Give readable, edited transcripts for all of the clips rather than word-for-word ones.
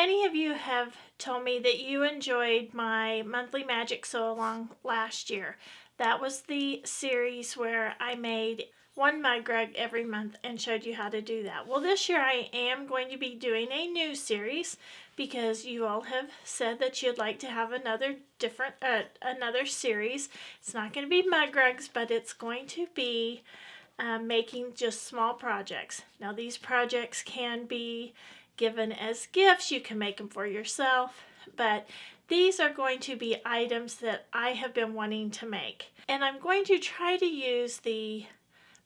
Many of you have told me that you enjoyed my monthly magic sew along last year. That was the series where I made one mug rug every month and showed you how to do that. Well, this year I am going to be doing a new series because you all have said that you'd like to have another series. It's not going to be mug rugs, but it's going to be making just small projects. Now these projects can be given as gifts. You can make them for yourself, but these are going to be items that I have been wanting to make. And I'm going to try to use the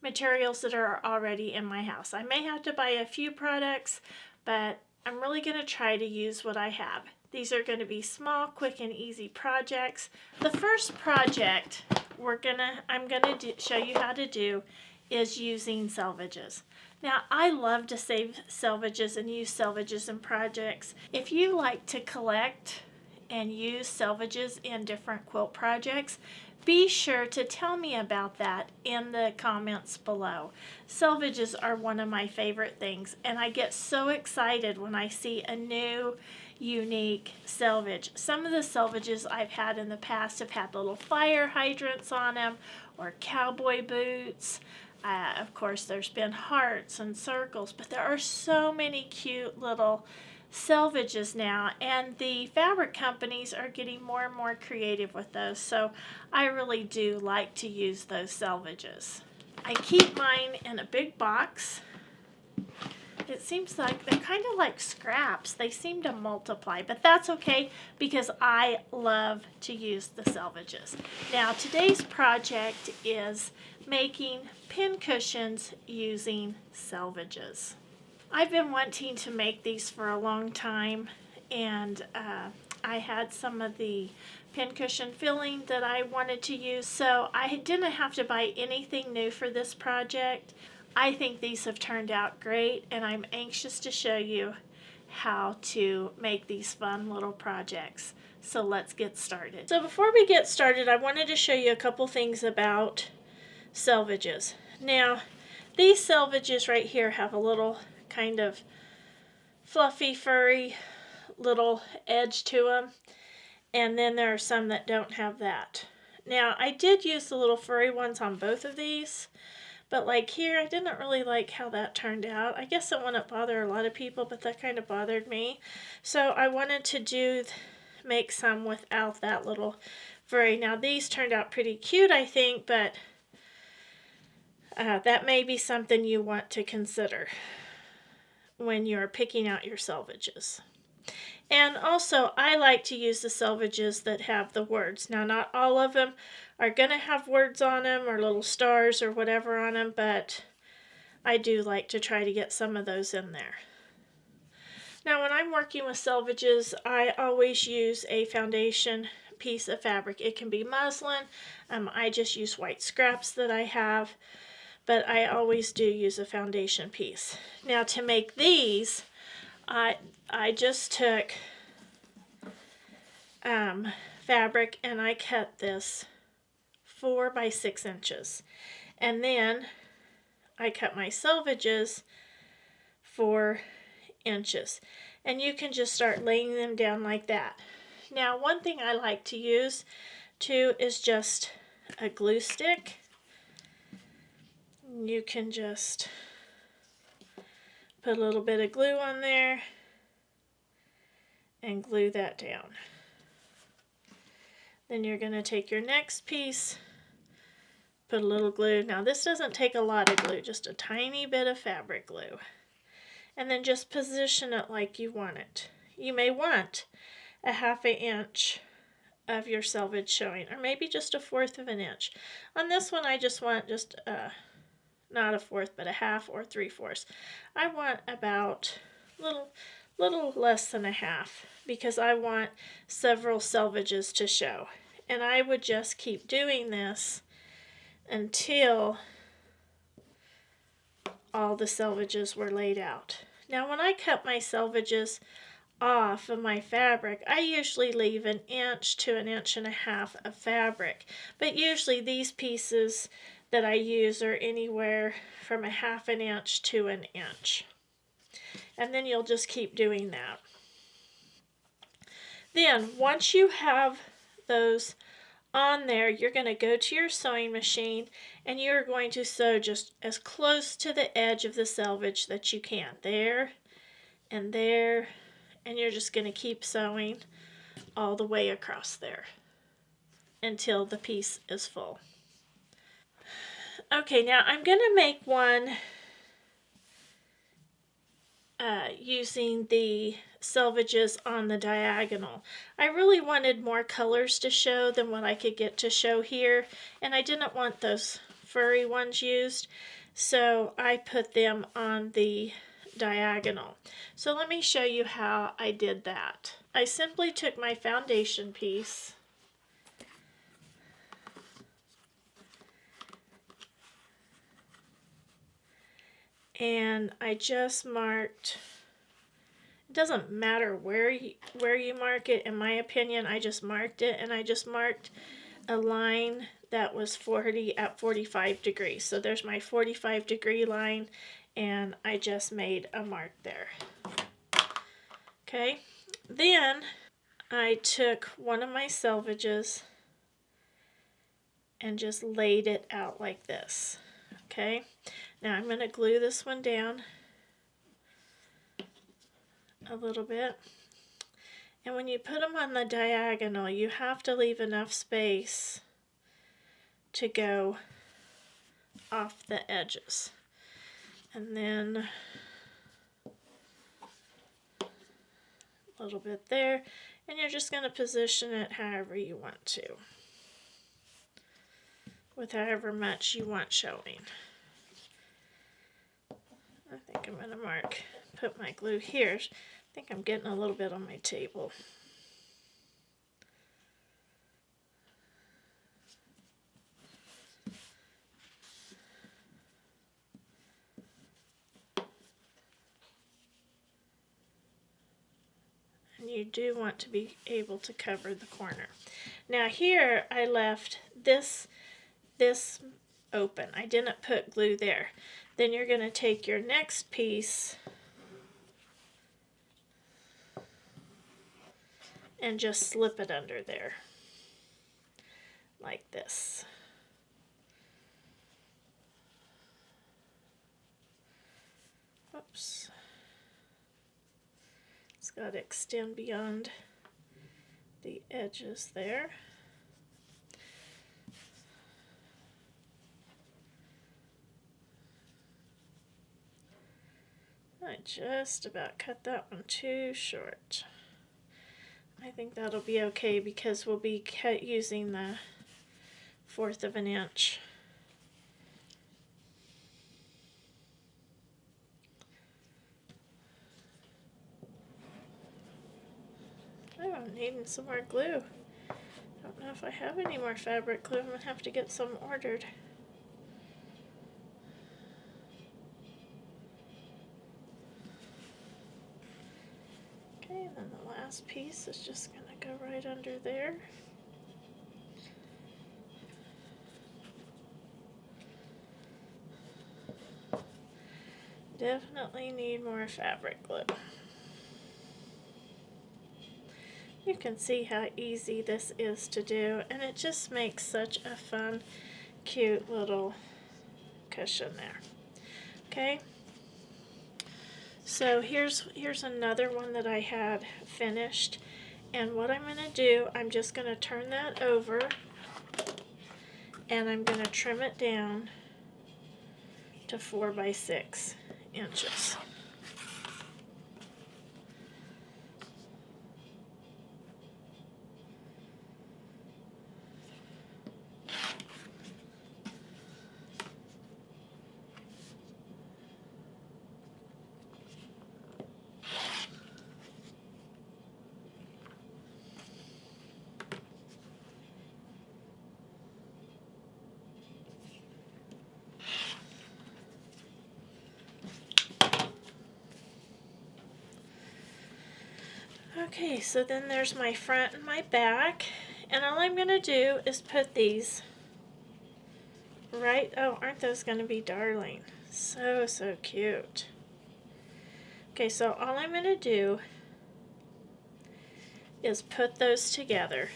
materials that are already in my house. I may have to buy a few products, but I'm really going to try to use what I have. These are going to be small, quick, and easy projects. The first project I'm going to show you how to do is using selvages. Now, I love to save selvages and use selvages in projects. If you like to collect and use selvages in different quilt projects, be sure to tell me about that in the comments below. Selvages are one of my favorite things, and I get so excited when I see a new, unique selvage. Some of the selvages I've had in the past have had little fire hydrants on them or cowboy boots. Of course, there's been hearts and circles, but there are so many cute little selvages now, and the fabric companies are getting more and more creative with those, so I really do like to use those selvages. I keep mine in a big box. It seems like they're kind of like scraps. They seem to multiply, but that's okay because I love to use the selvages. Now, today's project is making pincushions using selvages. I've been wanting to make these for a long time, and I had some of the pincushion filling that I wanted to use, so I didn't have to buy anything new for this project. I think these have turned out great, and I'm anxious to show you how to make these fun little projects. So let's get started. So before we get started, I wanted to show you a couple things about selvages. Now, these selvages right here have a little kind of fluffy, furry little edge to them, and then there are some that don't have that. Now, I did use the little furry ones on both of these, but like here, I didn't really like how that turned out. I guess it wouldn't bother a lot of people, but that kind of bothered me. So I wanted to make some without that little furry. Now, these turned out pretty cute, I think, but that may be something you want to consider when you're picking out your selvages. And also, I like to use the selvages that have the words. Now, not all of them are going to have words on them or little stars or whatever on them, but I do like to try to get some of those in there. Now, when I'm working with selvages, I always use a foundation piece of fabric. It can be muslin. I just use white scraps that I have, but I always do use a foundation piece. Now, to make these, I just took fabric and I cut this 4 by 6 inches, and then I cut my selvages 4 inches, and you can just start laying them down like that. Now, one thing I like to use too is just a glue stick. You can just put a little bit of glue on there and glue that down. Then you're going to take your next piece, put a little glue. Now, this doesn't take a lot of glue, just a tiny bit of fabric glue. And then just position it like you want it. You may want a 1/2 inch of your selvage showing, or maybe just 1/4 of an inch. On this one, I just want just not 1/4, but a 1/2 or 3/4. I want about little less than a 1/2 because I want several selvages to show. And I would just keep doing this until all the selvages were laid out. Now, when I cut my selvages off of my fabric, I usually leave 1 inch to 1.5 inches of fabric, but usually these pieces that I use are anywhere from 1/2 inch to 1 inch. And then you'll just keep doing that. Then once you have those on there, you're going to go to your sewing machine and you're going to sew just as close to the edge of the selvage that you can. There and there, and you're just going to keep sewing all the way across there until the piece is full. Okay, now I'm going to make one using the selvages on the diagonal. I really wanted more colors to show than what I could get to show here, and I didn't want those furry ones used, so I put them on the diagonal. So let me show you how I did that. I simply took my foundation piece and I just marked. It doesn't matter where you mark it. In my opinion, I just marked it, and I just marked a line that was 40 at 45 degrees. So there's my 45-degree line, and I just made a mark there. Okay, then I took one of my selvages and just laid it out like this. Okay, now I'm going to glue this one down a little bit. And when you put them on the diagonal, you have to leave enough space to go off the edges. And then a little bit there, and you're just going to position it however you want to, with however much you want showing. I think I'm going to put my glue here. I think I'm getting a little bit on my table. And you do want to be able to cover the corner. Now here I left this open. I didn't put glue there. Then you're going to take your next piece and just slip it under there like this. Oops. It's got to extend beyond the edges there. I just about cut that one too short. I think that'll be okay because we'll be using the 1/4 of an inch. Oh, I'm needing some more glue. I don't know if I have any more fabric glue. I'm going to have to get some ordered. Okay, and then the last piece is just going to go right under there. Definitely need more fabric glue. You can see how easy this is to do, and it just makes such a fun, cute little cushion there. Okay, so here's another one that I had finished, and what I'm going to do, I'm just going to turn that over and I'm going to trim it down to 4 by 6 inches. Okay, so then there's my front and my back, and all I'm going to do is put these right, oh, aren't those going to be darling? So cute. Okay, so all I'm going to do is put those together.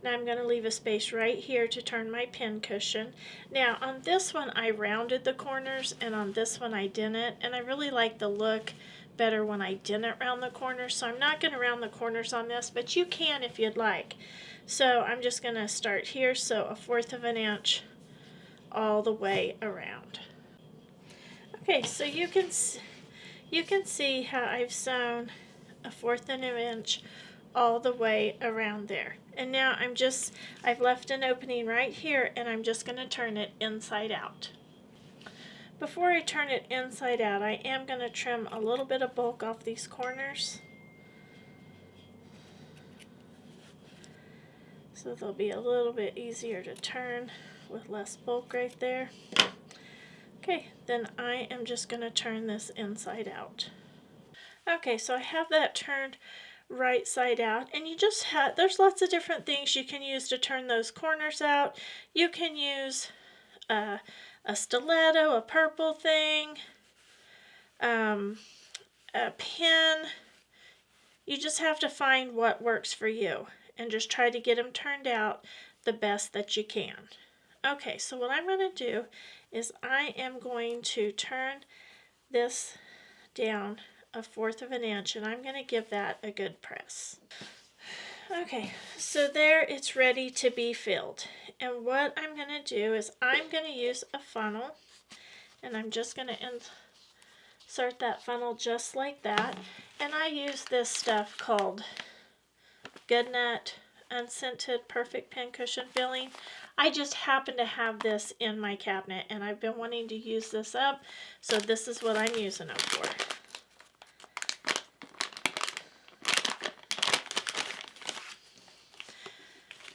Now I'm going to leave a space right here to turn my pincushion. Now on this one I rounded the corners and on this one I didn't, and I really like the look better when I didn't round the corners, so I'm not going to round the corners on this, but you can if you'd like. So I'm just going to start here, so 1/4 of an inch all the way around. Okay, so you can see how I've sewn 1/4 of an inch all the way around there. And now I've left an opening right here, and I'm just going to turn it inside out. Before I turn it inside out, I am going to trim a little bit of bulk off these corners, so they'll be a little bit easier to turn with less bulk right there. Okay, then I am just going to turn this inside out. Okay, so I have that turned right side out, and there's lots of different things you can use to turn those corners out. You can use a stiletto, a purple thing, a pin. You just have to find what works for you and just try to get them turned out the best that you can. Okay, so what I'm going to do is I am going to turn this down 1/4 of an inch, and I'm going to give that a good press. Okay, so there it's ready to be filled. And what I'm going to do is I'm going to use a funnel, and I'm just going to insert that funnel just like that. And I use this stuff called Walnut Unscented Perfect Pincushion Filling. I just happen to have this in my cabinet, and I've been wanting to use this up, so this is what I'm using it for.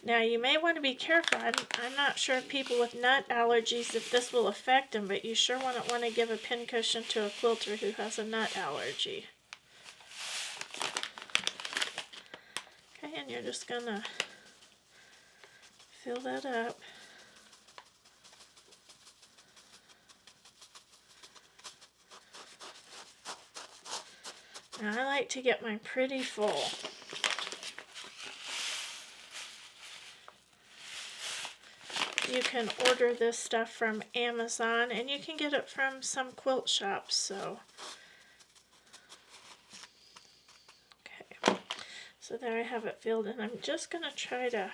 Now you may want to be careful. I'm not sure if people with nut allergies, if this will affect them, but you sure wouldn't want to give a pincushion to a quilter who has a nut allergy. Okay, and you're just going to fill that up. Now I like to get mine pretty full. You can order this stuff from Amazon, and you can get it from some quilt shops. So there I have it filled, and I'm just going to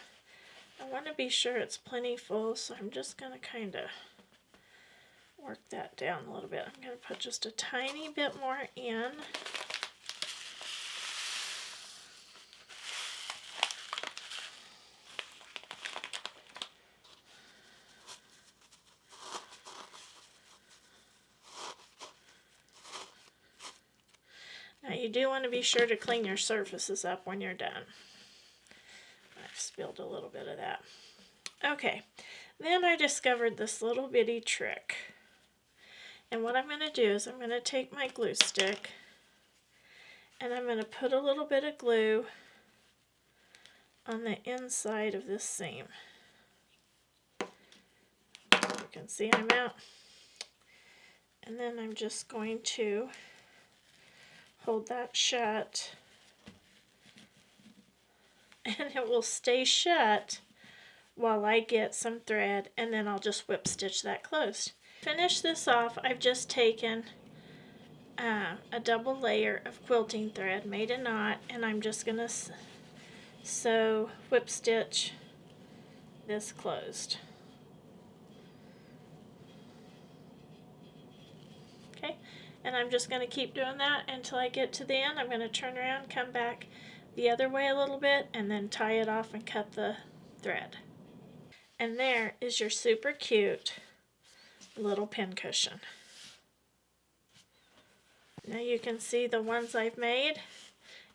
I want to be sure it's plenty full, so I'm just going to kind of work that down a little bit. I'm going to put just a tiny bit more in. Now you do want to be sure to clean your surfaces up when you're done. I've spilled a little bit of that. Okay, then I discovered this little bitty trick. And what I'm going to do is I'm going to take my glue stick, and I'm going to put a little bit of glue on the inside of this seam. You can see I'm out. And then I'm just going to hold that shut, and it will stay shut while I get some thread, and then I'll just whip stitch that closed. To finish this off, I've just taken a double layer of quilting thread, made a knot, and I'm just going to whip stitch this closed. Okay, and I'm just going to keep doing that until I get to the end. I'm going to turn around, come back the other way a little bit, and then tie it off and cut the thread. And there is your super cute little pincushion. Now you can see the ones I've made,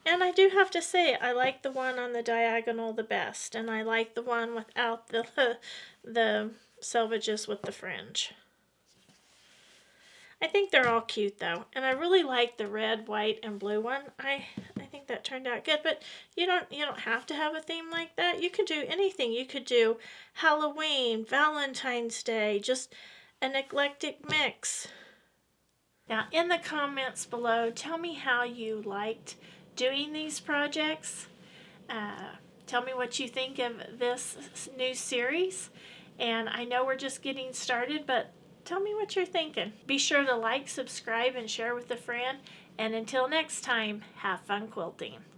and I do have to say I like the one on the diagonal the best, and I like the one without the selvages with the fringe. I think they're all cute though, and I really like the red, white, and blue one. I think that turned out good, but you don't have to have a theme like that. You could do anything. You could do Halloween, Valentine's Day, just an eclectic mix. Now in the comments below, tell me how you liked doing these projects. Tell me what you think of this new series. And I know we're just getting started, but tell me what you're thinking. Be sure to like, subscribe, and share with a friend. And until next time, have fun quilting.